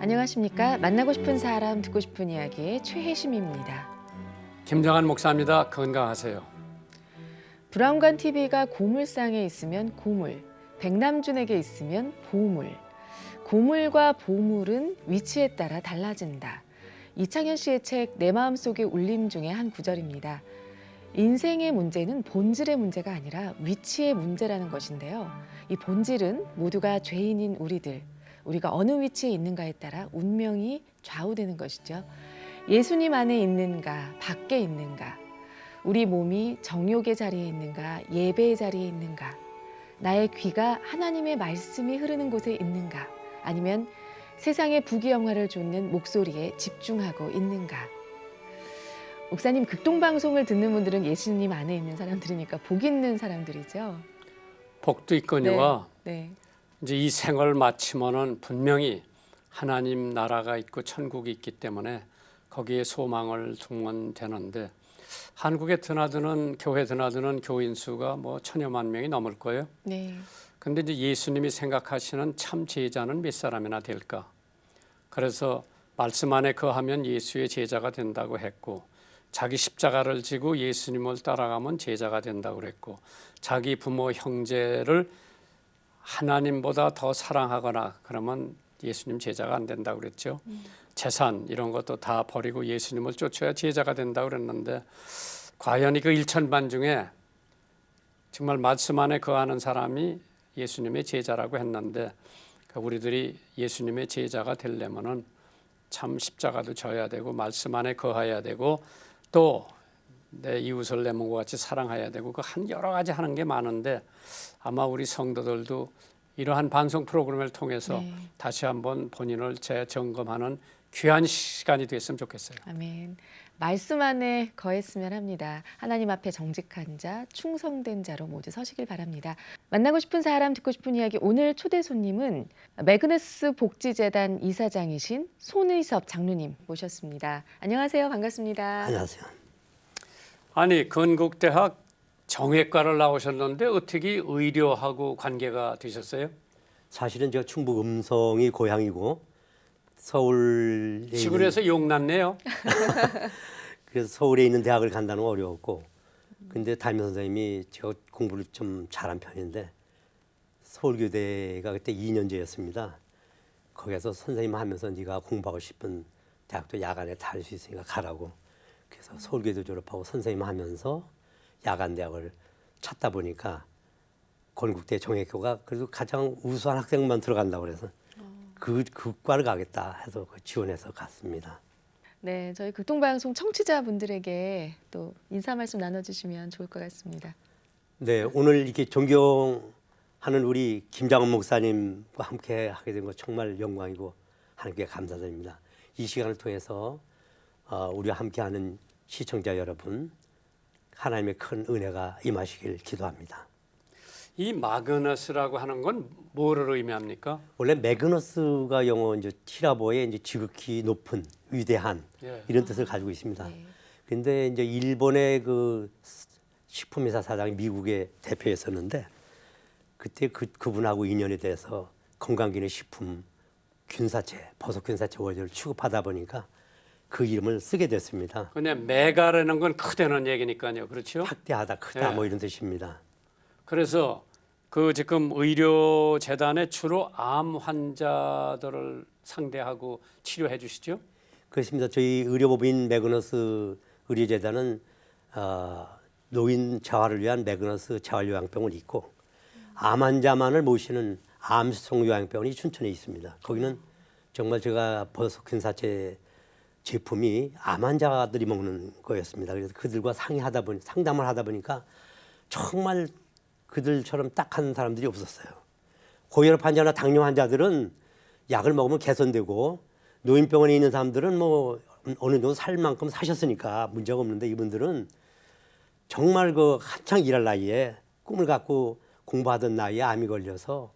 안녕하십니까. 만나고 싶은 사람, 듣고 싶은 이야기의 최혜심입니다. 김정한 목사입니다. 건강하세요. 브라운관 TV가 고물상에 있으면 고물, 백남준에게 있으면 보물. 고물과 보물은 위치에 따라 달라진다. 이창현 씨의 책 내 마음속의 울림 중에 한 구절입니다. 인생의 문제는 본질의 문제가 아니라 위치의 문제라는 것인데요. 이 본질은 모두가 죄인인 우리가 어느 위치에 있는가에 따라 운명이 좌우되는 것이죠. 예수님 안에 있는가, 밖에 있는가, 우리 몸이 정욕의 자리에 있는가, 예배의 자리에 있는가, 나의 귀가 하나님의 말씀이 흐르는 곳에 있는가, 아니면 세상의 부귀영화를 좇는 목소리에 집중하고 있는가. 목사님, 극동방송을 듣는 분들은 예수님 안에 있는 사람들이니까 복 있는 사람들이죠. 복도 있거니와 네. 이제 이 생을 마치면은 분명히 하나님 나라가 있고 천국이 있기 때문에 거기에 소망을 두면 되는데, 한국에 드나드는 교회 드나드는 교인 수가 뭐 1,000여만 명이 넘을 거예요. 네. 근데 이제 예수님이 생각하시는 참 제자는 몇 사람이나 될까? 그래서 말씀 안에 거하면 예수의 제자가 된다고 했고, 자기 십자가를 지고 예수님을 따라가면 제자가 된다고 그랬고, 자기 부모 형제를 하나님보다 더 사랑하거나 그러면 예수님 제자가 안 된다고 그랬죠. 재산 이런 것도 다 버리고 예수님을 쫓아야 제자가 된다고 그랬는데, 과연 이 그 1,000반 중에 정말 말씀 안에 거하는 사람이 예수님의 제자라고 했는데, 우리들이 예수님의 제자가 되려면은 참 십자가도 져야 되고 말씀 안에 거해야 되고 또 내 이웃을 내 몸과 같이 사랑해야 되고 그 한 여러 가지 하는 게 많은데, 아마 우리 성도들도 이러한 방송 프로그램을 통해서 다시 한번 본인을 재점검하는 귀한 시간이 됐으면 좋겠어요. 아멘. 말씀 안에 거했으면 합니다. 하나님 앞에 정직한 자, 충성된 자로 모두 서시길 바랍니다. 만나고 싶은 사람, 듣고 싶은 이야기, 오늘 초대 손님은 매그너스 복지재단 이사장이신 손의섭 장로님 모셨습니다. 안녕하세요. 반갑습니다. 안녕하세요. 아니, 건국대학 정외과를 나오셨는데 어떻게 의료하고 관계가 되셨어요? 사실은 제가 충북 음성이 고향이고 서울에 시골에서 용났네요. 그래서 서울에 있는 대학을 간다는 건 어려웠고, 근데 담임 선생님이 제가 공부를 좀 잘한 편인데 서울교대가 그때 2년제였습니다. 거기서 선생님 하면서 네가 공부하고 싶은 대학도 야간에 다닐 수 있으니까 가라고. 그래서 서울교대 졸업하고 선생님 하면서 야간 대학을 찾다 보니까 건국대 정외과가 그래도 가장 우수한 학생만 들어간다고 그래서 그 과를 가겠다 해서 지원해서 갔습니다. 네, 저희 극동방송 청취자분들에게 또 인사 말씀 나눠주시면 좋을 것 같습니다. 네, 오늘 이렇게 존경하는 우리 김장원 목사님과 함께 하게 된 거 정말 영광이고 하나님께 감사드립니다. 이 시간을 통해서 우리와 함께하는 시청자 여러분, 하나님의 큰 은혜가 임하시길 기도합니다. 이 마그너스라고 하는 건 뭐를 의미합니까? 원래 매그너스가 영어 이제 티라보의 이제 지극히 높은, 위대한 이런 뜻을 가지고 있습니다. 근데 이제 일본의 그 식품회사 사장이 미국의 대표였었는데, 그때 그분하고 인연이 돼서 건강기능식품 균사체, 버섯 균사체 원료를 취급하다 보니까 그 이름을 쓰게 됐습니다. 그냥 메가라는 건 크다는 얘기니까요. 그렇죠? 확대하다, 크다 뭐 이런 뜻입니다. 그래서 그 지금 의료재단에 주로 암 환자들을 상대하고 치료해 주시죠? 그렇습니다. 저희 의료법인 매그너스 의료재단은 노인 재활을 위한 매그너스 재활요양병원이 있고, 암 환자만을 모시는 암수송 요양병원이 춘천에 있습니다. 거기는 정말 제가 버섯 균사체 제품이 암 환자들이 먹는 거였습니다. 그래서 그들과 상담을 하다 보니까 정말 그들처럼 딱한 사람들이 없었어요. 고혈압 환자나 당뇨 환자들은 약을 먹으면 개선되고, 노인병원에 있는 사람들은 뭐 어느 정도 살 만큼 사셨으니까 문제가 없는데, 이분들은 정말 그 한창 일할 나이에 꿈을 갖고 공부하던 나이에 암이 걸려서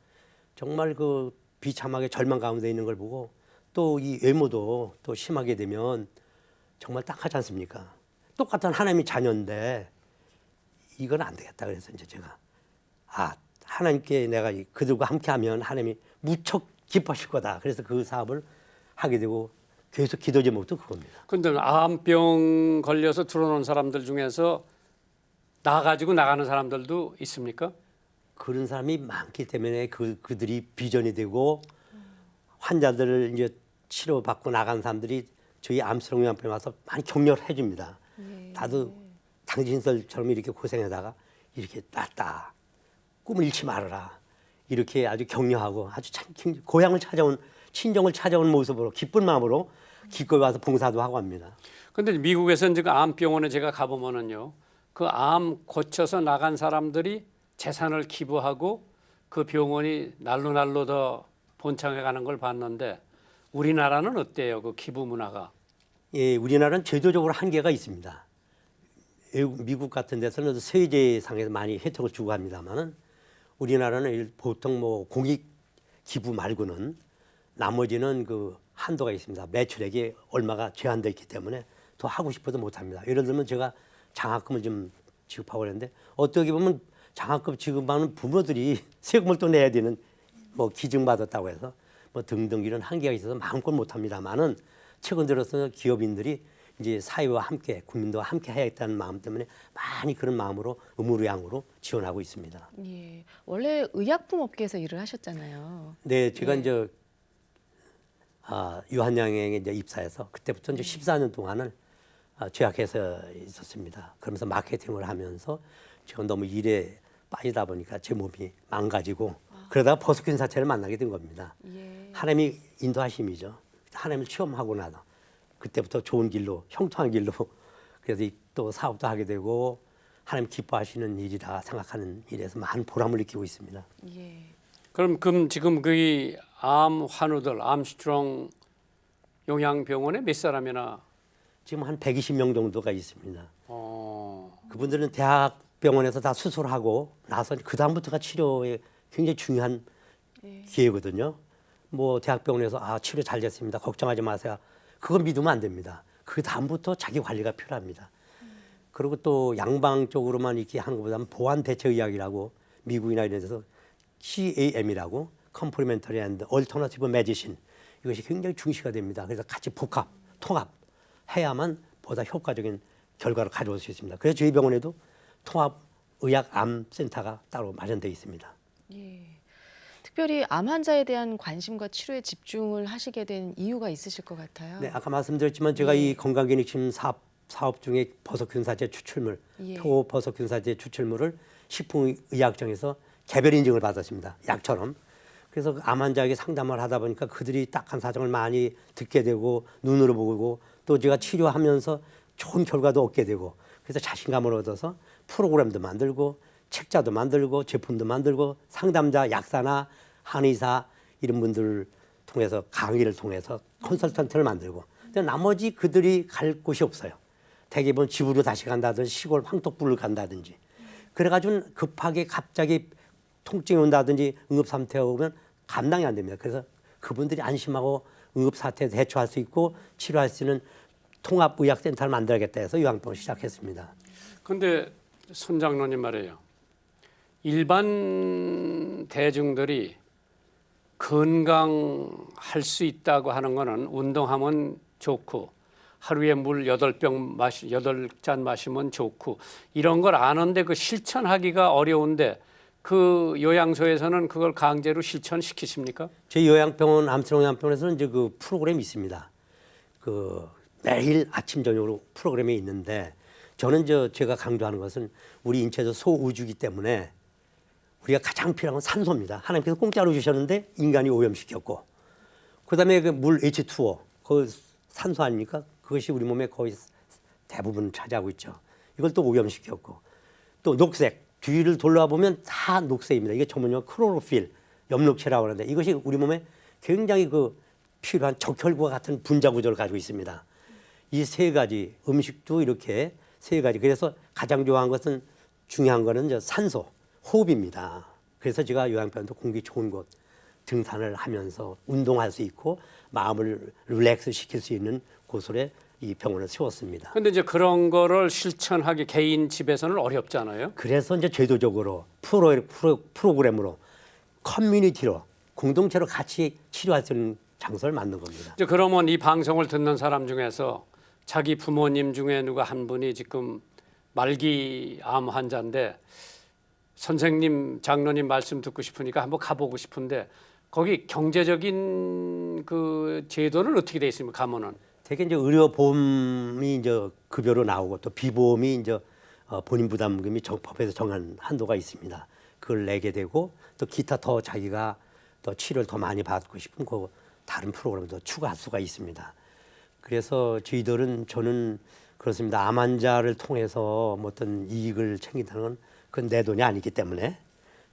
정말 그 비참하게 절망 가운데 있는 걸 보고, 또 이 외모도 또 심하게 되면 정말 딱하지 않습니까? 똑같은 하나님의 자녀인데 이건 안 되겠다. 그래서 이제 제가 하나님께 내가 그들과 함께하면 하나님이 무척 기뻐하실 거다. 그래서 그 사업을 하게 되고 계속 기도 제목도 그겁니다. 근데 암병 걸려서 들어오는 사람들 중에서 나가지고 나가는 사람들도 있습니까? 그런 사람이 많기 때문에 그들이 비전이 되고 환자들을 이제 치료받고 나간 사람들이 저희 암스러운 요양병에 와서 많이 격려를 해줍니다. 나도 당신들처럼 이렇게 고생하다가 이렇게 낫다. 꿈을 잃지 말아라. 이렇게 아주 격려하고 아주 참 고향을 찾아온 친정을 찾아온 모습으로 기쁜 마음으로 기꺼이 와서 봉사도 하고 합니다. 근데 미국에서는 지금 암병원에 제가 가보면은요, 그 암 고쳐서 나간 사람들이 재산을 기부하고 그 병원이 날로 더 번창해 가는 걸 봤는데 우리나라는 어때요? 그 기부 문화가? 예, 우리나라는 제도적으로 한계가 있습니다. 미국 같은 데서는 세제상에서 많이 혜택을 주고 합니다만은 우리나라는 보통 뭐 공익 기부 말고는 나머지는 그 한도가 있습니다. 매출액이 얼마가 제한되어 있기 때문에 더 하고 싶어도 못 합니다. 예를 들면 제가 장학금을 좀 지급하고 그랬는데 어떻게 보면 장학금 지급하는 부모들이 세금을 또 내야 되는 뭐 기증받았다고 해서 뭐 등등 이런 한계가 있어서 마음껏 못 합니다만은 최근 들어서 기업인들이 이제 사회와 함께 국민들과 함께 해야겠다는 마음 때문에 많이 그런 마음으로 의무의양으로 지원하고 있습니다. 예. 원래 의약품 업계에서 일을 하셨잖아요. 네, 제가 이제 유한양행에 이제 입사해서 그때부터 이제 14년 동안을 제약회사에 있었습니다. 그러면서 마케팅을 하면서 제가 너무 일에 빠지다 보니까 제 몸이 망가지고 그러다가 버스킨 사체를 만나게 된 겁니다. 예. 하나님이 인도하심이죠. 하나님을 체험하고 나서 그때부터 좋은 길로 형통한 길로 그래서 또 사업도 하게 되고 하나님 기뻐하시는 일이다 생각하는 일에서 많은 보람을 느끼고 있습니다. 예. 그럼 지금 그 암 환우들, 암스트롱 요양병원에 몇 사람이나? 지금 한 120명 정도가 있습니다. 그분들은 대학병원에서 다 수술하고 나서 그 다음부터가 치료에 굉장히 중요한 기회거든요. 뭐 대학병원에서 치료 잘 됐습니다. 걱정하지 마세요. 그건 믿으면 안 됩니다. 그 다음부터 자기 관리가 필요합니다. 그리고 또 양방 쪽으로만 이렇게 하는 것보다는 보완 대체 의학이라고 미국이나 이런 데서 CAM이라고 Complementary and Alternative Medicine 이것이 굉장히 중시가 됩니다. 그래서 같이 복합, 통합 해야만 보다 효과적인 결과를 가져올 수 있습니다. 그래서 저희 병원에도 통합 의학 암 센터가 따로 마련되어 있습니다. 예. 특별히 암 환자에 대한 관심과 치료에 집중을 하시게 된 이유가 있으실 것 같아요. 네, 아까 말씀드렸지만 제가 이 건강기능심 사업 중에 버섯균사제 추출물, 표버섯균사제 추출물을 식품의약청에서 개별 인증을 받았습니다. 약처럼. 그래서 암 환자에게 상담을 하다 보니까 그들이 딱한 사정을 많이 듣게 되고 눈으로 보고 또 제가 치료하면서 좋은 결과도 얻게 되고 그래서 자신감을 얻어서 프로그램도 만들고 책자도 만들고 제품도 만들고 상담자, 약사나 한의사 이런 분들 통해서 강의를 통해서 컨설턴트를 만들고 근데 나머지 그들이 갈 곳이 없어요. 대개는 집으로 다시 간다든지 시골 황토불을 간다든지 그래가지고 급하게 갑자기 통증이 온다든지 응급상태가 오면 감당이 안 됩니다. 그래서 그분들이 안심하고 응급사태에 대처할 수 있고 치료할 수 있는 통합의학센터를 만들어야겠다 해서 요양병을 시작했습니다. 근데 선장로님 말이에요. 일반 대중들이 건강할 수 있다고 하는 거는 운동하면 좋고 하루에 물 8잔 마시면 좋고 이런 걸 아는데 그 실천하기가 어려운데 그 요양소에서는 그걸 강제로 실천시키십니까? 저희 요양병원 암스러운 요양병원에서는 이제 그 프로그램이 있습니다. 그 매일 아침 저녁으로 프로그램이 있는데 저는 제가 강조하는 것은 우리 인체에서 소우주기 때문에 우리가 가장 필요한 건 산소입니다. 하나님께서 공짜로 주셨는데 인간이 오염시켰고 그다음에 그 물 H2O 그 산소 아닙니까? 그것이 우리 몸에 거의 대부분 차지하고 있죠. 이걸 또 오염시켰고 또 녹색 주위를 돌아보면 다 녹색입니다. 이게 전문용어 클로로필 엽록체라고 하는데 이것이 우리 몸에 굉장히 그 필요한 적혈구와 같은 분자 구조를 가지고 있습니다. 이 세 가지 음식도 이렇게 세 가지 그래서 가장 좋아하는 것은 중요한 거는 산소 호흡입니다. 그래서 제가 요양병원도 공기 좋은 곳 등산을 하면서 운동할 수 있고 마음을 릴렉스 시킬 수 있는 곳에 이 병원을 세웠습니다. 근데 이제 그런 거를 실천하기 개인 집에서는 어렵잖아요. 그래서 이제 제도적으로 프로그램으로 커뮤니티로 공동체로 같이 치료할 수 있는 장소를 만든 겁니다. 이제 그러면 이 방송을 듣는 사람 중에서 자기 부모님 중에 누가 한 분이 지금 말기 암 환자인데 선생님, 장로님 말씀 듣고 싶으니까 한번 가보고 싶은데 거기 경제적인 그 제도는 어떻게 돼 있습니까? 가면은 되게 이제 의료보험이 이제 급여로 나오고 또 비보험이 이제 본인 부담금이 법에서 정한 한도가 있습니다. 그걸 내게 되고 또 기타 더 자기가 더 치료를 더 많이 받고 싶으면 그 다른 프로그램도 추가할 수가 있습니다. 그래서 저는 그렇습니다. 암 환자를 통해서 뭐 어떤 이익을 챙긴다는 건 그건 내 돈이 아니기 때문에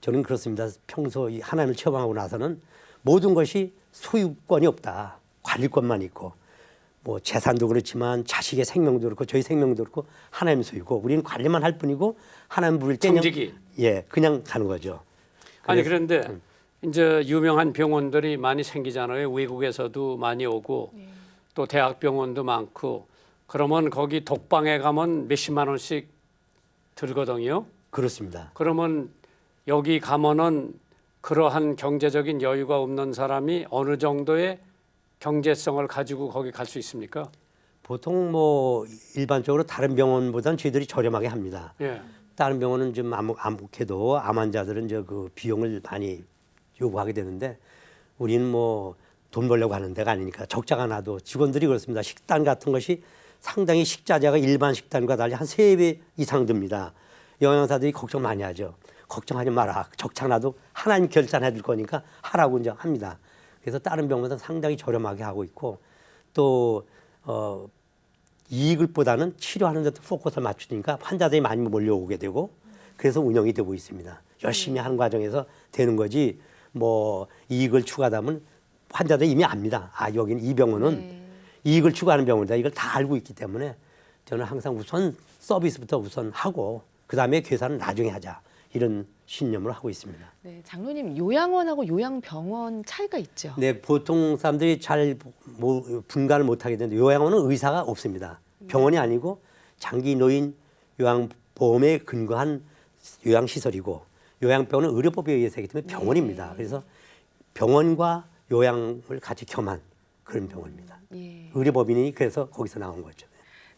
저는 그렇습니다. 평소 이 하나님을 체험하고 나서는 모든 것이 소유권이 없다. 관리권만 있고 뭐 재산도 그렇지만 자식의 생명도 그렇고 저희 생명도 그렇고 하나님 소유고 우리는 관리만 할 뿐이고 하나님 부를 때 청지기. 그냥 가는 거죠. 아니 그런데 이제 유명한 병원들이 많이 생기잖아요. 외국에서도 많이 오고 또 대학병원도 많고 그러면 거기 독방에 가면 몇십만 원씩 들거든요. 그렇습니다. 그러면 여기 가면은 그러한 경제적인 여유가 없는 사람이 어느 정도의 경제성을 가지고 거기 갈 수 있습니까? 보통 뭐 일반적으로 다른 병원보다는 저희들이 저렴하게 합니다. 예. 다른 병원은 좀 아무개도 암 환자들은 이제 그 비용을 많이 요구하게 되는데 우리는 뭐 돈 벌려고 하는 데가 아니니까 적자가 나도 직원들이 그렇습니다. 식단 같은 것이 상당히 식자재가 일반 식단과 달리 한 3배 이상 듭니다. 영양사들이 걱정 많이 하죠. 걱정하지 마라. 적자 나도 하나님 결산해 줄 거니까 하라고 이제 합니다. 그래서 다른 병원은 상당히 저렴하게 하고 있고 또 이익을보다는 치료하는 데 포커스를 맞추니까 환자들이 많이 몰려오게 되고 그래서 운영이 되고 있습니다. 열심히 하는 과정에서 되는 거지 뭐 이익을 추가하면 환자들이 이미 압니다. 아 여기는 이 병원은 이익을 추구하는 병원이다. 이걸 다 알고 있기 때문에 저는 항상 우선 서비스부터 우선 하고 그다음에 계산은 나중에 하자. 이런 신념으로 하고 있습니다. 네, 장로님 요양원하고 요양병원 차이가 있죠. 네, 보통 사람들이 잘 분간을 못하게 되는데 요양원은 의사가 없습니다. 병원이 아니고 장기 노인 요양보험에 근거한 요양시설이고 요양병원은 의료법에 의해서 하기 때문에 병원입니다. 그래서 병원과 요양을 같이 겸한 그런 병원입니다. 예. 의료법인이 그래서 거기서 나온 거죠.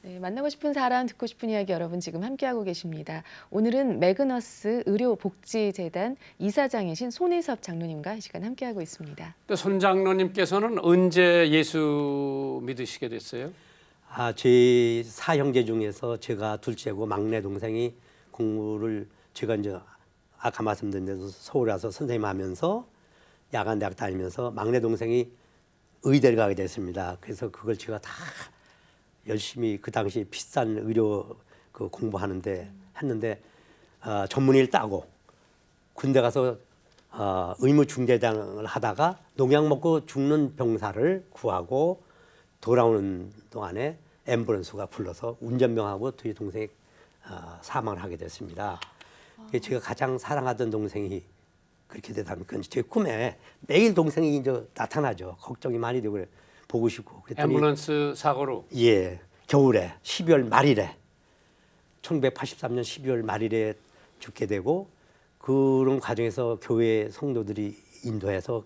네, 만나고 싶은 사람, 듣고 싶은 이야기 여러분 지금 함께하고 계십니다. 오늘은 매그너스 의료복지재단 이사장이신 손희섭 장로님과 이 시간 함께하고 있습니다. 또 손 장로님께서는 언제 예수 믿으시게 됐어요? 제 사형제 중에서 제가 둘째고 막내 동생이 공부를 제가 이제 아까 말씀드린 대로 서울에 와서 선생님 하면서 야간 대학 다니면서 막내 동생이 의대를 가게 됐습니다. 그래서 그걸 제가 다 열심히 그 당시 비싼 의료 그 공부하는데 했는데 전문의를 따고 군대 가서 의무중재장을 하다가 농약 먹고 죽는 병사를 구하고 돌아오는 동안에 앰뷸런스가 불러서 운전병하고 두 동생이 사망을 하게 됐습니다. 제가 가장 사랑하던 동생이 그렇게 되다는 건 제 꿈에 매일 동생이 이제 나타나죠. 걱정이 많이 되고 그래. 보고 싶고. 그랬더니 앰뷸런스 사고로. 예, 겨울에 12월 말일에 1983년 12월 말일에 죽게 되고 그런 과정에서 교회 성도들이 인도해서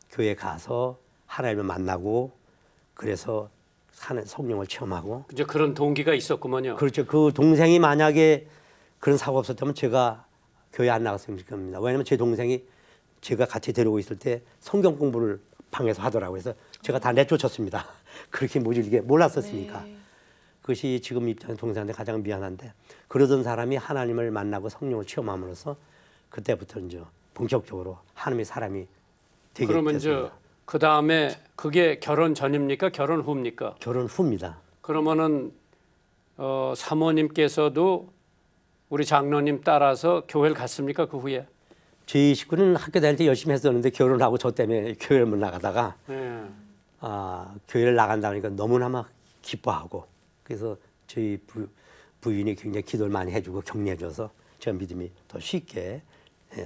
교회 가서 하나님을 만나고 그래서 사는 성령을 체험하고 이제 그런 동기가 있었구먼요. 그렇죠. 그 동생이 만약에 그런 사고가 없었다면 제가 교회 안 나갔으면 좋겠습니다. 왜냐하면 제 동생이 제가 같이 데리고 있을 때 성경 공부를 방에서 하더라고요. 그래서 제가 다 내쫓았습니다. 그렇게 모질게 몰랐었으니까. 네. 그것이 지금 입장에서 동생한테 가장 미안한데 그러던 사람이 하나님을 만나고 성령을 체험함으로써 그때부터 이제 본격적으로 하나님의 사람이 되게 그러면 됐습니다. 그 다음에 그게 결혼 전입니까? 결혼 후입니까? 결혼 후입니다. 그러면은 사모님께서도 우리 장로님 따라서 교회를 갔습니까? 그 후에? 저희 식구는 학교 다닐 때 열심히 했었는데 결혼하고 저 때문에 교회를 못 나가다가 네. 교회를 나간다 하니까 너무나 막 기뻐하고 그래서 저희 부인이 굉장히 기도를 많이 해주고 격려해줘서 저 믿음이 더 쉽게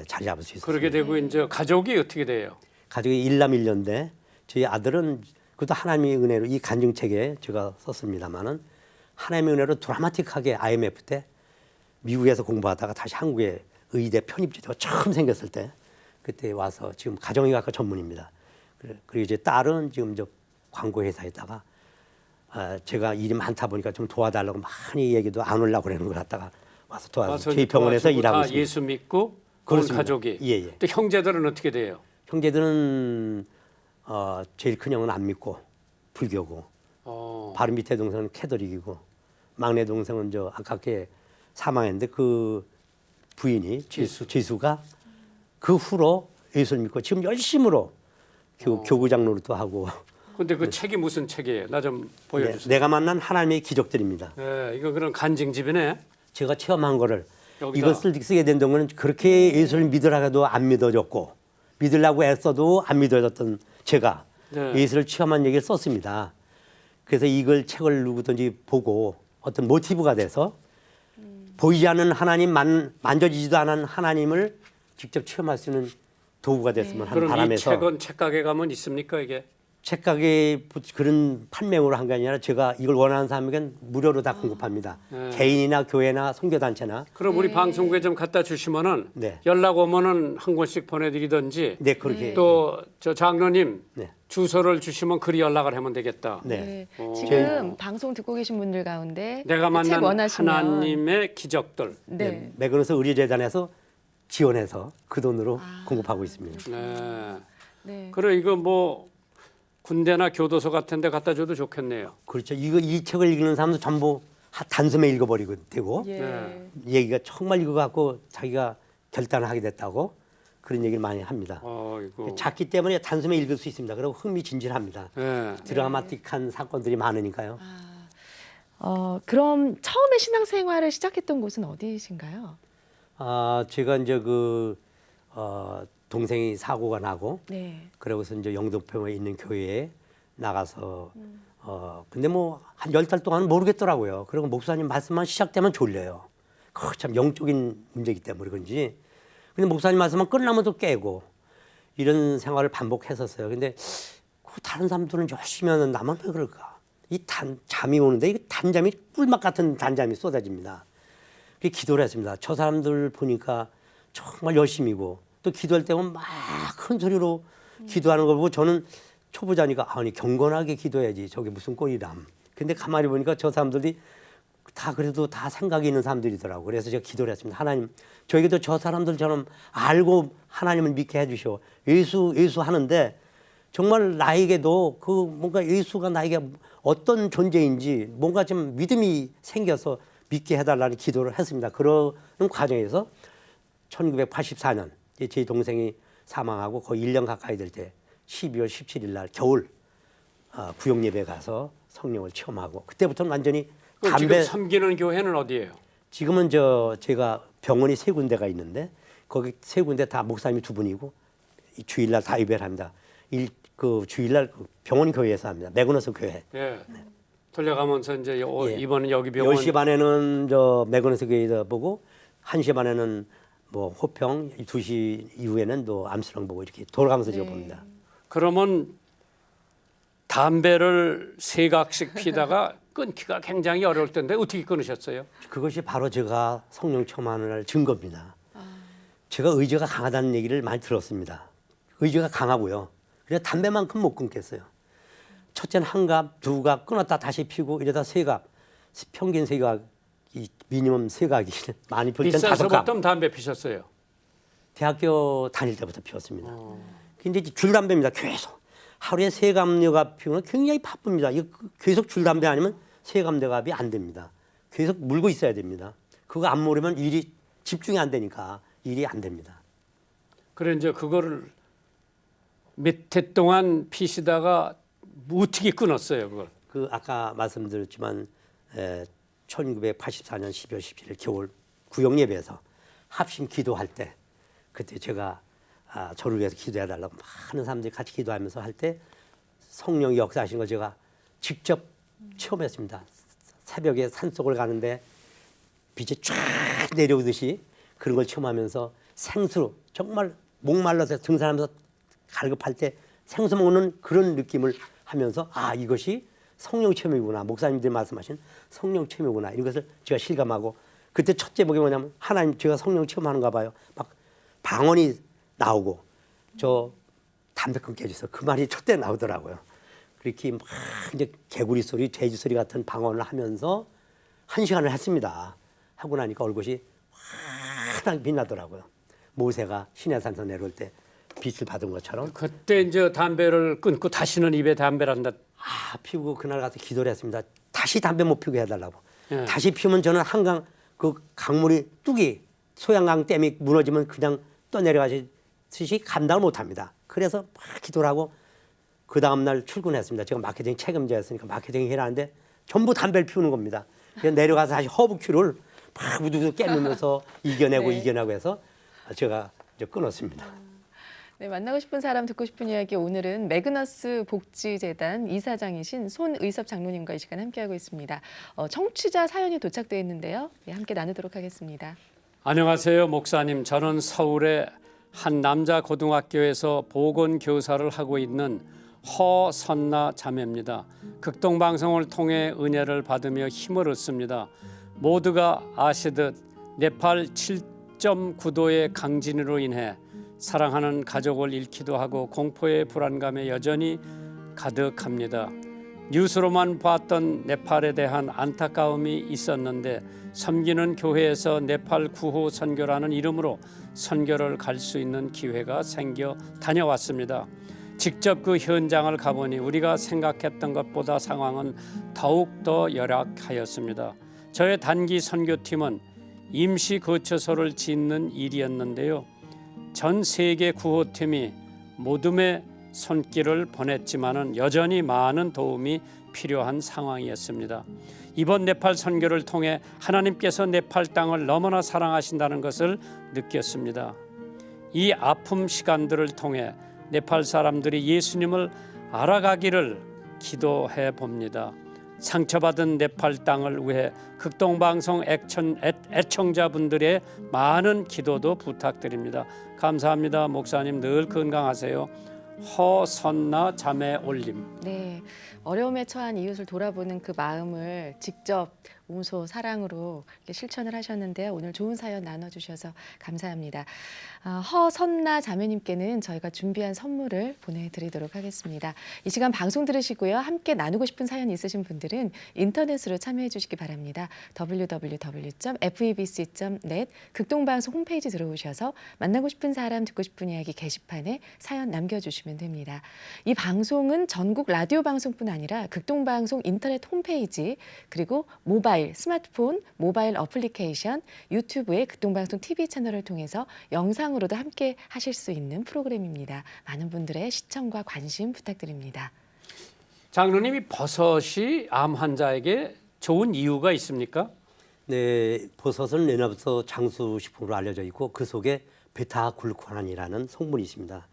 자리 잡을 수 있었습니다. 그렇게 되고 이제 가족이 어떻게 돼요? 가족이 일남 일녀인데 저희 아들은 그것도 하나님의 은혜로 이 간증책에 제가 썼습니다마는 하나님의 은혜로 드라마틱하게 IMF 때 미국에서 공부하다가 다시 한국에 의대 편입제도가 처음 생겼을 때 그때 와서 지금 가정의학과 전문입니다. 그리고 이제 딸은 지금 저 광고 회사에다가 제가 일이 많다 보니까 좀 도와달라고 많이 얘기도 안 오려고 그러는 걸 갖다가 와서 도와서 저희 병원에서 일하고 다 있습니다. 예수 믿고 온 그렇습니다. 가족이. 예, 예. 또 형제들은 어떻게 돼요? 형제들은 제일 큰 형은 안 믿고 불교고 바로 밑에 동생은 캐더릭이고 막내 동생은 저 아깝게 사망했는데 그 부인이 지수가 그 후로 예수를 믿고 지금 열심으로 교구장 노릇도 하고. 근데 그 책이 무슨 책이에요? 나 좀 보여주세요. 내가 만난 하나님의 기적들입니다. 네, 이거 그런 간증집이네. 제가 체험한 거를 여기다. 이것을 쓰게 된 동안은 그렇게 예수를 믿으라 해도 안 믿어졌고 믿으려고 애써도 안 믿어졌던 제가 네. 예수를 체험한 얘기를 썼습니다. 그래서 이걸 책을 누구든지 보고 어떤 모티브가 돼서 보이지 않는 하나님, 만져지지도 않은 하나님을 직접 체험할 수 있는 도구가 됐으면 하는 그럼 이 바람에서 책은 책가게 가면 있습니까 이게? 책가게 그런 판매으로 한 게 아니라 제가 이걸 원하는 사람에겐 무료로 다 공급합니다. 개인이나 교회나 선교단체나. 그럼 우리 방송국에 좀 갖다 주시면은 네. 연락 오면은 한 권씩 보내드리든지 네, 그렇게. 또 저 장로님 네. 주소를 주시면 그리 연락을 하면 되겠다. 네. 지금 방송 듣고 계신 분들 가운데 내가 책 만난 원하시면 하나님의 기적들. 네. 매그너스 의료재단에서 지원해서 그 돈으로 공급하고 있습니다. 네. 네. 그래 이거 뭐 군대나 교도소 같은 데 갖다 줘도 좋겠네요. 그렇죠. 이 책을 읽는 사람도 전부 단숨에 읽어버리고 되고 예. 네. 얘기가 정말 이거 갖고 자기가 결단을 하게 됐다고 그런 얘기를 많이 합니다. 이거. 작기 때문에 단숨에 읽을 수 있습니다. 그리고 흥미진진합니다. 네. 드라마틱한 사건들이 많으니까요. 그럼 처음에 신앙생활을 시작했던 곳은 어디이신가요? 제가 이제 동생이 사고가 나고 네. 그러고서 이제 영등포에 있는 교회에 나가서 근데 뭐 한 10달 동안은 모르겠더라고요. 그리고 목사님 말씀만 시작되면 졸려요. 참 영적인 문제이기 때문에 그런지. 근데 목사님 말씀만 끝나면 또 깨고 이런 생활을 반복했었어요. 근데 다른 사람들은 열심히 하는 나만 왜 그럴까? 잠이 오는데 이 단잠이 꿀맛 같은 단잠이 쏟아집니다. 그래서 기도를 했습니다. 저 사람들 보니까 정말 열심히고 또 기도할 때 보면 막 큰 소리로 기도하는 걸 보고 저는 초보자니까 아니 경건하게 기도해야지 저게 무슨 꼴이람. 근데 가만히 보니까 저 사람들이 다 그래도 다 생각이 있는 사람들이더라고요. 그래서 제가 기도를 했습니다. 하나님 저에게도 저 사람들처럼 알고 하나님을 믿게 해주시오. 예수 하는데 정말 나에게도 그 뭔가 예수가 나에게 어떤 존재인지 뭔가 좀 믿음이 생겨서 믿게 해달라는 기도를 했습니다. 그러는 과정에서 1984년 제 동생이 사망하고 거의 1년 가까이 될 때 12월 17일 날 겨울 구역예배 가서 성령을 체험하고 그때부터는 완전히 그럼 담배 지금 섬기는 교회는 어디예요? 지금은 제가 병원이 3군데가 있는데 거기 3군데 다 목사님이 2분이고 주일날 다 예배를 합니다. 주일날 병원 교회에서 합니다. 매그너스 교회. 예. 돌려가면서 이제 예. 이번은 여기 병원 10시 반에는 매그너스 교회에서 보고 1시 반에는 뭐 호평, 2시 이후에는 또 암스랑 보고 이렇게 돌아가면서 제가 봅니다. 그러면 담배를 3각씩 피다가 끊기가 굉장히 어려울 텐데 어떻게 끊으셨어요? 그것이 바로 제가 성령 체험하는 증거입니다. 제가 의지가 강하다는 얘기를 많이 들었습니다. 의지가 강하고요. 그래서 담배만큼 못 끊겠어요. 첫째는 1갑, 2갑 끊었다 다시 피고 이러다 3갑, 평균 3갑, 미니멈 3갑이 많이 필 때는 5갑. 비싸서부터 담배 피셨어요? 대학교 다닐 때부터 피웠습니다. 근데 이제 줄담배입니다. 계속. 하루에 3갑 피우는 굉장히 바쁩니다. 이거 계속 줄담배 아니면 3갑 안 됩니다. 계속 물고 있어야 됩니다. 그거 안 모르면 일이 집중이 안 되니까 일이 안 됩니다. 그래 이제 그거를 몇 해 동안 피시다가 어떻게 끊었어요 그걸? 아까 말씀드렸지만 1984년 12월 17일 겨울 구역예배에서 합심 기도할 때 그때 제가 저를 위해서 기도해달라고 많은 사람들이 같이 기도하면서 할 때 성령이 역사하신 걸 제가 직접 체험했습니다. 새벽에 산속을 가는데 빛이 쫙 내려오듯이 그런 걸 체험하면서 생수 정말 목말라서 등산하면서 갈급할 때 생수 먹는 그런 느낌을 하면서 이것이 성령 체험이구나. 목사님들이 말씀하신 성령 체험이구나. 이것을 제가 실감하고 그때 첫 제목이 뭐냐면 하나님 제가 성령 체험하는가 봐요. 막 방언이 나오고 저 담배 끊게 해주세요. 그 말이 첫째 나오더라고요. 그렇게 막 이제 개구리 소리, 돼지 소리 같은 방언을 하면서 1시간을 했습니다. 하고 나니까 얼굴이 환하게 빛나더라고요. 모세가 시내산에서 내려올 때 빛을 받은 것처럼. 그때 이제 담배를 끊고 다시는 입에 담배를 한다. 피우고 그날 가서 기도를 했습니다. 다시 담배 못 피우게 해달라고. 예. 다시 피우면 저는 한강 그 강물이 뚝이 소양강 댐이 무너지면 그냥 떠내려가듯이 감당을 못합니다. 그래서 막 기도를 하고 그 다음날 출근했습니다. 제가 마케팅 책임자였으니까 마케팅 해야 하는데 전부 담배를 피우는 겁니다. 그래서 내려가서 다시 허브큐를 막 우두두 깨물면서 이겨내고 네. 이겨내고 해서 제가 이제 끊었습니다. 네, 만나고 싶은 사람 듣고 싶은 이야기 오늘은 매그너스 복지재단 이사장이신 손의섭 장로님과 이 시간 함께하고 있습니다. 청취자 사연이 도착되어 있는데요. 네, 함께 나누도록 하겠습니다. 안녕하세요, 목사님. 저는 서울의 한 남자 고등학교에서 보건교사를 하고 있는 허선나 자매입니다. 극동방송을 통해 은혜를 받으며 힘을 얻습니다. 모두가 아시듯 네팔 7.9도의 강진으로 인해 사랑하는 가족을 잃기도 하고 공포의 불안감에 여전히 가득합니다. 뉴스로만 봤던 네팔에 대한 안타까움이 있었는데 섬기는 교회에서 네팔 구호 선교라는 이름으로 선교를 갈 수 있는 기회가 생겨 다녀왔습니다. 직접 그 현장을 가보니 우리가 생각했던 것보다 상황은 더욱 더 열악하였습니다. 저의 단기 선교팀은 임시 거처소를 짓는 일이었는데요. 전 세계 구호팀이 모둠의 손길을 보냈지만은 여전히 많은 도움이 필요한 상황이었습니다. 이번 네팔 선교를 통해 하나님께서 네팔 땅을 너무나 사랑하신다는 것을 느꼈습니다. 이 아픔 시간들을 통해 네팔 사람들이 예수님을 알아가기를 기도해 봅니다. 상처받은 네팔 땅을 위해 극동방송 애청자분들의 많은 기도도 부탁드립니다. 감사합니다. 목사님 늘 건강하세요. 허선나 자매 올림. 네, 어려움에 처한 이웃을 돌아보는 그 마음을 직접 몸소 사랑으로 이렇게 실천을 하셨는데요. 오늘 좋은 사연 나눠주셔서 감사합니다. 허선나 자매님께는 저희가 준비한 선물을 보내드리도록 하겠습니다. 이 시간 방송 들으시고요. 함께 나누고 싶은 사연 있으신 분들은 인터넷으로 참여해 주시기 바랍니다. www.febc.net 극동방송 홈페이지 들어오셔서 만나고 싶은 사람, 듣고 싶은 이야기 게시판에 사연 남겨주시면 됩니다. 이 방송은 전국 라디오 방송뿐 아니라 극동방송 인터넷 홈페이지 그리고 모바일, 스마트폰, 모바일 어플리케이션, 유튜브의 극동방송 TV 채널을 통해서 영상으로도 함께 하실 수 있는 프로그램입니다. 많은 분들의 시청과 관심 부탁드립니다. 장로님이 버섯이 암 환자에게 좋은 이유가 있습니까? 네, 버섯은 옛날부터 장수식품으로 알려져 있고 그 속에 베타글루칸이라는 성분이 있습니다.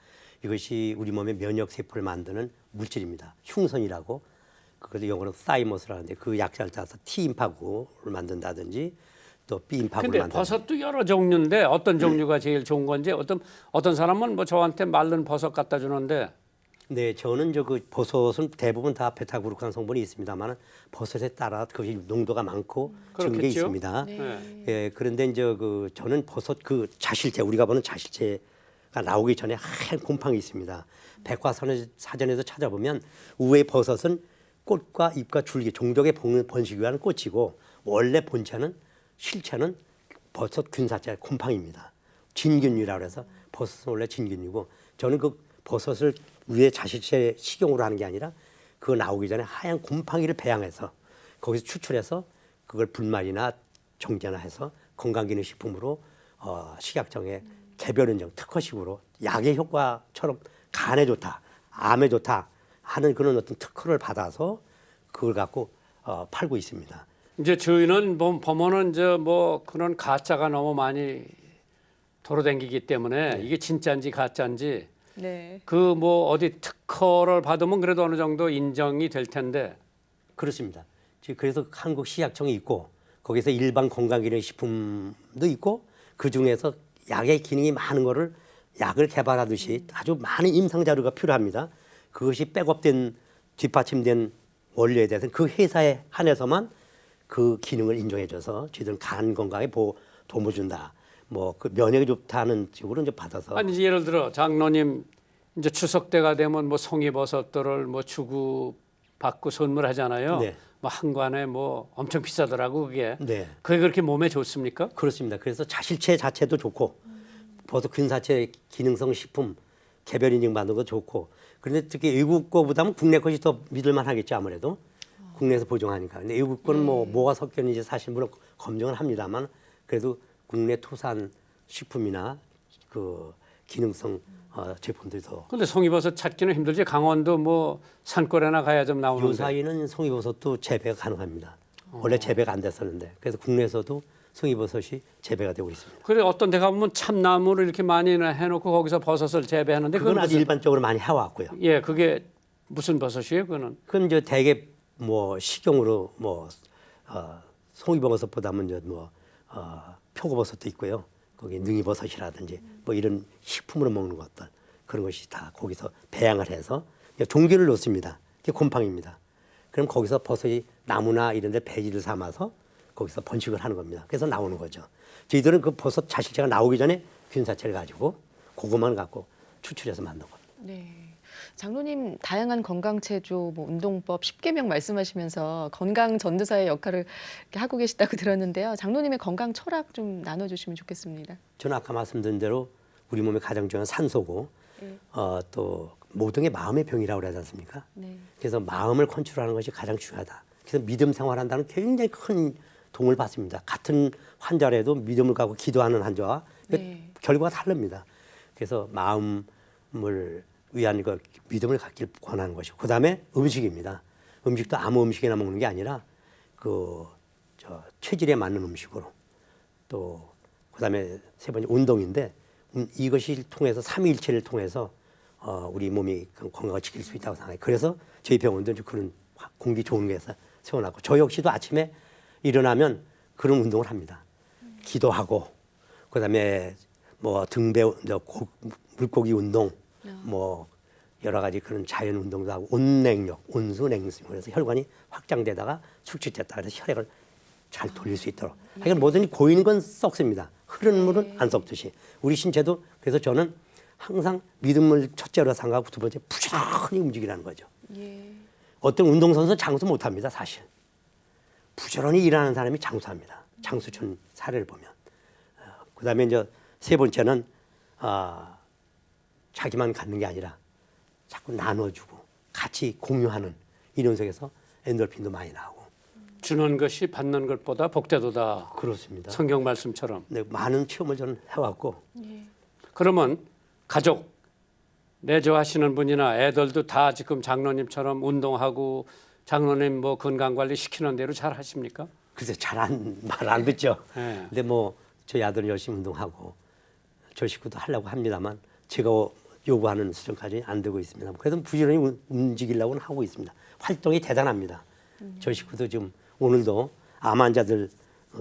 이것이 우리 몸의 면역 세포를 만드는 물질입니다. 흉선이라고 그것도 영어로 사이머스라는데 그 약자를 따서 T인파구를 만든다든지 또 B인파구를 근데 만든다든지. 버섯도 여러 종류인데 어떤 종류가 제일 좋은 건지 어떤 사람은 뭐 저한테 마른 버섯 갖다 주는데 네, 저는 그 버섯은 대부분 다 베타글루칸 성분이 있습니다만 버섯에 따라 그것이 농도가 많고 적은 게 그렇겠죠? 있습니다. 네. 예, 그런데 이제 저는 버섯 그 자실제 우리가 보는 자실제가 나오기 전에 하얀 곰팡이 있습니다. 백과사전에서 찾아보면 우의 버섯은 꽃과 잎과 줄기, 종족의 번식을 위한 꽃이고 원래 본체는 실체는 버섯 균사자 곰팡이입니다. 진균류라고 해서 버섯은 원래 진균류고 저는 그 버섯을 위에 자실제 식용으로 하는 게 아니라 그거 나오기 전에 하얀 곰팡이를 배양해서 거기서 추출해서 그걸 분말이나 정제나 해서 건강기능식품으로 식약청에 개별인정 특허식으로 약의 효과처럼 간에 좋다, 암에 좋다 하는 그런 어떤 특허를 받아서 그걸 갖고 팔고 있습니다. 이제 저희는 보면은 이제 뭐 그런 가짜가 너무 많이 돌아다니기 때문에 이게 진짜인지 가짜인지 네. 그 뭐 어디 특허를 받으면 그래도 어느 정도 인정이 될 텐데 그렇습니다. 그래서 한국 식약청이 있고 거기서 일반 건강기능식품도 있고 그 중에서 약의 기능이 많은 거를 약을 개발하듯이 아주 많은 임상자료가 필요합니다. 그것이 백업된 뒷받침된 원료에 대해서는 그 회사에 한해서만 그 기능을 인정해줘서 저희들은 간 건강에 도움을 준다. 뭐 그 면역이 좋다는 식으로 이제 받아서 아니 예를 들어 장로님 이제 추석 때가 되면 뭐 송이버섯들을 뭐 주고 받고 선물하잖아요. 네. 뭐 한 관에 뭐 엄청 비싸더라고 그게. 네. 그게 그렇게 몸에 좋습니까? 그렇습니다. 그래서 자실체 자체도 좋고 버섯 근사체 기능성 식품 개별 인증 받는 거 좋고 그런데 특히 외국 거보다는 국내 것이 더 믿을만 하겠죠 아무래도 국내에서 보정하니까. 근데 외국 거는 뭐가 섞여 있는지 사실 물론 검증을 합니다만 그래도 국내 토산 식품이나 그 기능성 제품들이 더. 근데 송이버섯 찾기는 힘들지. 강원도 뭐 산골에나 가야 좀 요 나오는데. 사이는 송이버섯도 재배가 가능합니다. 원래 재배가 안 됐었는데 그래서 국내에서도 송이버섯이 재배가 되고 있습니다. 그래 어떤 데 가보면 참나무를 이렇게 많이 해놓고 거기서 버섯을 재배하는데 그건 아주 무슨- 일반적으로 많이 해왔고요. 예, 그게 무슨 버섯이에요? 그거는 그건 이제 대개 뭐 식용으로 뭐 송이버섯보다는 이제 뭐 표고버섯도 있고요. 거기 능이버섯이라든지 뭐 이런 식품으로 먹는 것들 그런 것이 다 거기서 배양을 해서 종기를 놓습니다. 그게 곰팡입니다. 그럼 거기서 버섯이 나무나 이런 데 배지를 삼아서 거기서 번식을 하는 겁니다. 그래서 나오는 거죠. 저희들은 그 버섯 자실체가 나오기 전에 균사체를 가지고 그것만 갖고 추출해서 만든 겁니다. 네. 장로님 다양한 건강체조, 뭐 운동법, 10계명 말씀하시면서 건강 전도사의 역할을 이렇게 하고 계시다고 들었는데요. 장로님의 건강 철학 좀 나눠주시면 좋겠습니다. 저는 아까 말씀드린 대로 우리 몸에 가장 중요한 산소고 네. 또 모든 게 마음의 병이라고 그러지 않습니까? 네. 그래서 마음을 컨트롤하는 것이 가장 중요하다. 그래서 믿음 생활한다는 굉장히 큰 도움을 받습니다. 같은 환자라도 믿음을 갖고 기도하는 환자와 네. 결과가 다릅니다. 그래서 마음을 위한 그 믿음을 갖길 권하는 것이고 그다음에 음식입니다. 음식도 아무 음식이나 먹는 게 아니라 체질에 맞는 음식으로 또 그다음에 세 번째 운동인데 이것을 통해서 삼위일체를 통해서 우리 몸이 건강을 지킬 수 있다고 생각해요. 그래서 저희 병원도 이제 그런 공기 좋은 데서 세워놨고 저 역시도 아침에 일어나면 그런 운동을 합니다. 기도하고 그다음에 뭐 등배 물고기 운동 뭐 여러 가지 그런 자연 운동도 하고 온냉력, 온수냉수 그래서 혈관이 확장되다가 축축됐다 그래서 혈액을 잘 돌릴 수 있도록. 그러니까 뭐든지 고이는 건 썩습니다. 흐르는 물은 안 썩듯이 우리 신체도 그래서 저는 항상 믿음을 첫째로 생각하고 두 번째 부지런히 움직이라는 거죠. 예. 어떤 운동선수는 장수 못합니다 사실. 부지런히 일하는 사람이 장수합니다. 장수천 사례를 보면. 그다음에 이제 세 번째는 자기만 갖는 게 아니라 자꾸 나눠주고 같이 공유하는 이런 속에서 엔돌핀도 많이 나오고. 주는 것이 받는 것보다 복되도다. 그렇습니다. 성경 말씀처럼. 네, 많은 체험을 저는 해왔고 그러면 가족 내조하시는 분이나 애들도 다 지금 장로님처럼 운동하고 장로님 뭐 건강 관리 시키는 대로 잘 하십니까? 글쎄 말 안 듣죠. 네. 근데 뭐 저희 아들은 열심히 운동하고 저 식구도 하려고 합니다만 제가 요구하는 수준까지 안 되고 있습니다. 그래도 부지런히 움직이려고는 하고 있습니다. 활동이 대단합니다. 저 식구도 지금 오늘도 암 환자들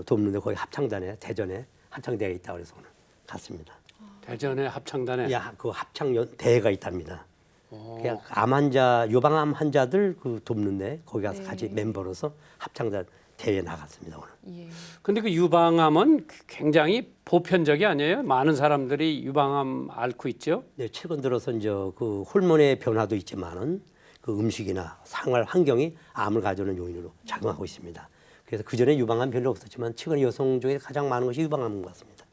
돕는데 거기 합창단에 대전에 합창대회가 있다고 그래서 오늘 갔습니다. 대전의 합창단에 그 합창 대회가 있답니다. 그냥 암 환자 유방암 환자들 그 돕는데 거기 가서 같이 멤버로서 합창단 대회에 나갔습니다 오늘. 예. 근데 그 유방암은 굉장히 보편적이 아니에요? 많은 사람들이 유방암 앓고 있죠. 네, 최근 들어서 이제 그 호르몬의 변화도 있지만은 그 음식이나 생활 환경이 암을 가져오는 요인으로 작용하고 있습니다. 그래서 그 전에 유방암 별로 없었지만 최근 여성 중에 가장 많은 것이 유방암인 것 같습니다.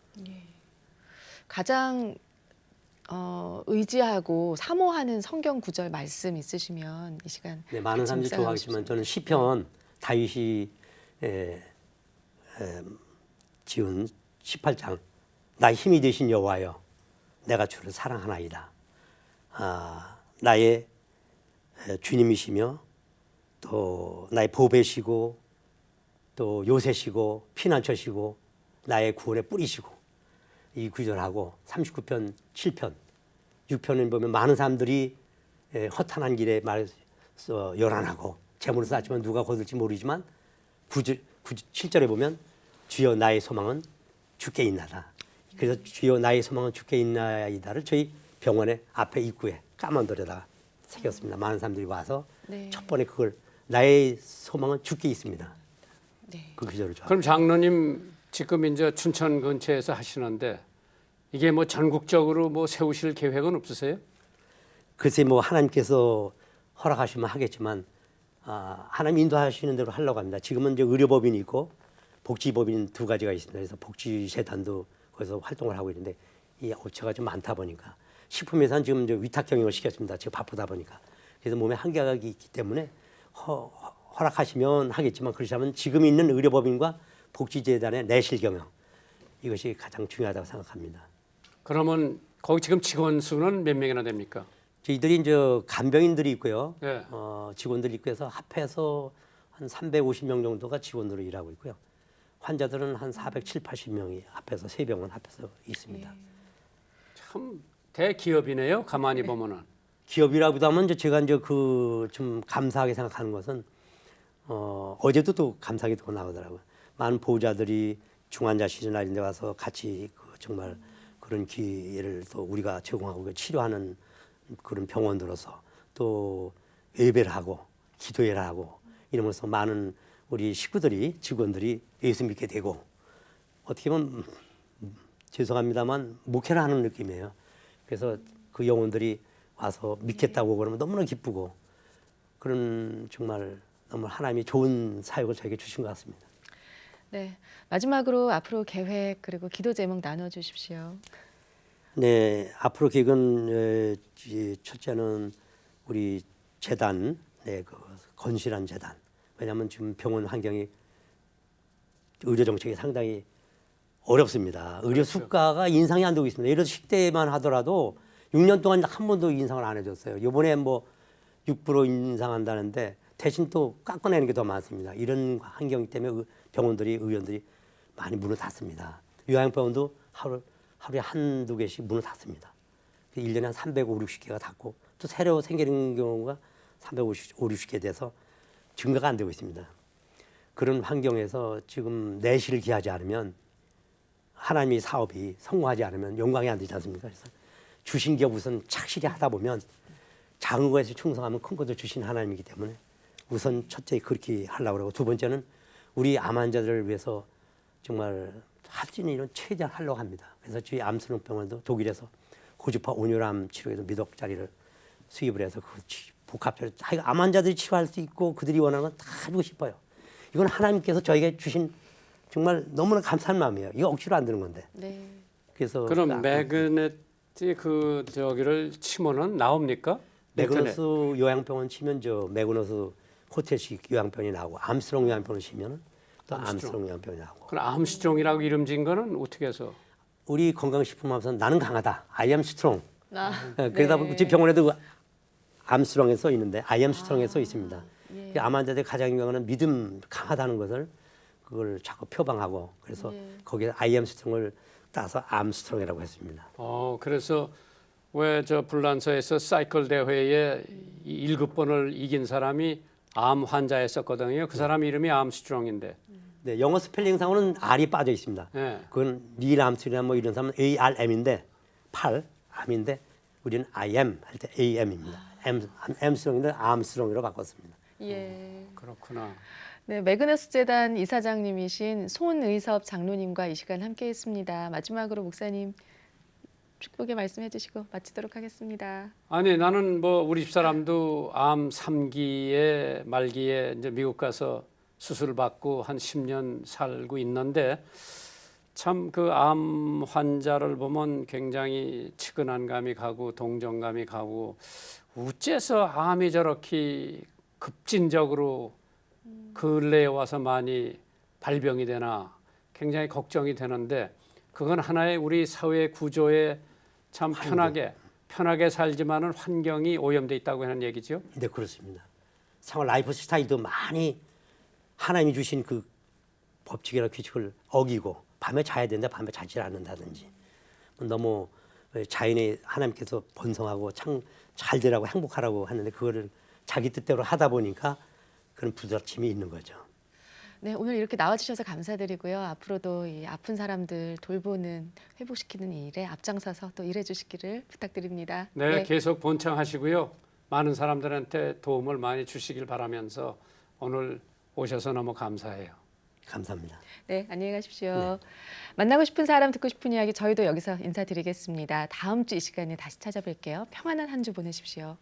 가장 의지하고 사모하는 성경 구절 말씀 있으시면 이 시간 네, 많은 같이 사람들이 묵상하고 좋아하지만 싶습니다. 저는 시편 다윗이 지은 18장 나의 힘이 되신 여호와여 내가 주를 사랑하나이다. 나의 주님이시며 또 나의 보배시고 또 요새시고 피난처시고 나의 구원의 뿌리시고 이 구절하고 39편, 7편, 6편을 보면 많은 사람들이 허탄한 길에 말해서 요란하고 재물을 쌓지만 누가 거둘지 모르지만 7절에 보면 주여 나의 소망은 주께 있나다. 그래서 주여 나의 소망은 주께 있나이다를 저희 병원의 앞에 입구에 까만 돌에다가 새겼습니다. 많은 사람들이 와서 네. 첫 번에 그걸 나의 소망은 주께 있습니다. 네. 그 구절을 좋아합니다. 그럼 장로님 지금 이제 춘천 근처에서 하시는데 이게 뭐 전국적으로 뭐 세우실 계획은 없으세요? 글쎄 뭐 하나님께서 허락하시면 하겠지만 하나님 인도하시는 대로 하려고 합니다. 지금은 이제 의료법인이 있고 복지법인 두 가지가 있습니다. 그래서 복지재단도 거기서 활동을 하고 있는데 이 업체가 좀 많다 보니까 식품회사는 지금 이제 위탁 경영을 시켰습니다. 지금 바쁘다 보니까. 그래서 몸에 한계가 있기 때문에 허락하시면 하겠지만 그렇지 않으면 지금 있는 의료법인과 복지재단의 내실 경영 이것이 가장 중요하다고 생각합니다. 그러면 거기 지금 직원 수는 몇 명이나 됩니까? 저희들이 이제 간병인들이 있고요. 예. 직원들이 있고 해서 합해서 한 350명 정도가 직원으로 일하고 있고요. 환자들은 한 470, 80명이 합해서 세 병원 합해서 있습니다. 참 대기업이네요. 가만히 보면은. 기업이라고도 하면 이제 제가 이제 그 좀 감사하게 생각하는 것은 어제도 또 감사하게 또 나오더라고요. 많은 보호자들이 중환자 시즌 날인데 와서 같이 그 정말 그런 기회를 또 우리가 제공하고 치료하는 그런 병원들로서 또 예배를 하고 기도회를 하고 이러면서 많은 우리 식구들이 직원들이 예수 믿게 되고 어떻게 보면 죄송합니다만 목회를 하는 느낌이에요. 그래서 그 영혼들이 와서 믿겠다고 그러면 너무나 기쁘고 그런 정말 너무 하나님이 좋은 사역을 저에게 주신 것 같습니다. 네, 마지막으로 앞으로 계획 그리고 기도 제목 나눠주십시오. 네, 앞으로 계획은 첫째는 우리 재단, 그 건실한 재단. 왜냐하면 지금 병원 환경이 의료 정책이 상당히 어렵습니다. 의료 수가가 인상이 안 되고 있습니다. 예를 들어 식대만 하더라도 6년 동안 한 번도 인상을 안 해줬어요. 이번에 뭐 6% 인상한다는데 대신 또 깎아내는 게 더 많습니다. 이런 환경 때문에 병원들이 의원들이 많이 문을 닫습니다. 요양병원도 하루에 한두 개씩 문을 닫습니다. 1년에 한 350, 60개가 닫고 또 새로 생기는 경우가 350, 60개 돼서 증가가 안 되고 있습니다. 그런 환경에서 지금 내실을 기하지 않으면 하나님의 사업이 성공하지 않으면 영광이 안 되지 않습니까? 그래서 주신 기업 우선 착실히 하다 보면 작은 거에서 충성하면 큰 것도 주신 하나님이기 때문에 우선 첫째 그렇게 하려고 그러고 두 번째는 우리 암 환자들을 위해서 정말 할 수 있는 일은 최대한 하려고 합니다. 그래서 저희 암수능병원도 독일에서 고주파 온열암 치료에도 몇 억짜리를 수입을 해서 그 복합적으로 암 환자들이 치료할 수 있고 그들이 원하는 건 다 해주고 싶어요. 이건 하나님께서 저에게 주신 정말 너무나 감사한 마음이에요. 이거 억지로 안 되는 건데. 네. 그래서 그럼 매그넷이 그 저기를 치면은 나옵니까? 매그너스 요양병원 치면 저 매그너스 호텔식 요양병원이 나오고 암스트롱 요양병원 치면은 또 암스트롱 요양병원이 나오고. 그럼 암스트롱이라고 이름 지은 거는 어떻게 해서? 우리 건강식품하면서 나는 강하다. I am strong. 그러다 네. 보니 집 병원에도 암스트롱에 써 있는데 I am strong에 써 있습니다. 예. 암 환자들 가장 중요한 건 믿음 강하다는 것을 그걸 자꾸 표방하고 그래서 예. 거기에 I am strong을 따서 암스트롱이라고 했습니다. 그래서 왜 저 불란서에서 사이클 대회에 7번을 이긴 사람이 암 환자였었거든요. 그 사람 이름이 암스트롱인데. 네, 영어 스펠링상으로는 R이 빠져 있습니다. 네. 그건 닐 암스트롱이나 뭐 이런 사람은 ARM인데 8 암인데 우리는 I am 할 때 AM입니다. 암스트롱인데 암스트롱으로 바꿨습니다. 예. 그렇구나. 네, 매그너스 재단 이사장님이신 손의섭 장로님과 이 시간 함께했습니다. 마지막으로 목사님 축복의 말씀해 주시고 마치도록 하겠습니다. 아니 나는 뭐 우리 집사람도 암 3기에 말기에 이제 미국 가서 수술 받고 한 10년 살고 있는데 참 그 암 환자를 보면 굉장히 측은한 감이 가고 동정감이 가고 어째서 암이 저렇게 급진적으로 근래에 와서 많이 발병이 되나 굉장히 걱정이 되는데 그건 하나의 우리 사회 구조에 참 편하게 살지만은 환경이 오염돼 있다고 하는 얘기죠. 네, 그렇습니다. 생활 라이프 스타일도 많이 하나님이 주신 그 법칙이나 규칙을 어기고 밤에 자야 되는데 밤에 자지 않는다든지 너무 자연의 하나님께서 번성하고 참 잘 되라고 행복하라고 하는데 그거를 자기 뜻대로 하다 보니까 그런 부딪힘이 있는 거죠. 네, 오늘 이렇게 나와주셔서 감사드리고요. 앞으로도 이 아픈 사람들 돌보는 회복시키는 일에 앞장서서 또 일해 주시기를 부탁드립니다. 네, 계속 본청하시고요. 많은 사람들한테 도움을 많이 주시길 바라면서 오늘 오셔서 너무 감사해요. 감사합니다. 네, 안녕히 가십시오. 만나고 싶은 사람, 듣고 싶은 이야기 저희도 여기서 인사드리겠습니다. 다음 주 이 시간에 다시 찾아뵐게요. 평안한 한 주 보내십시오.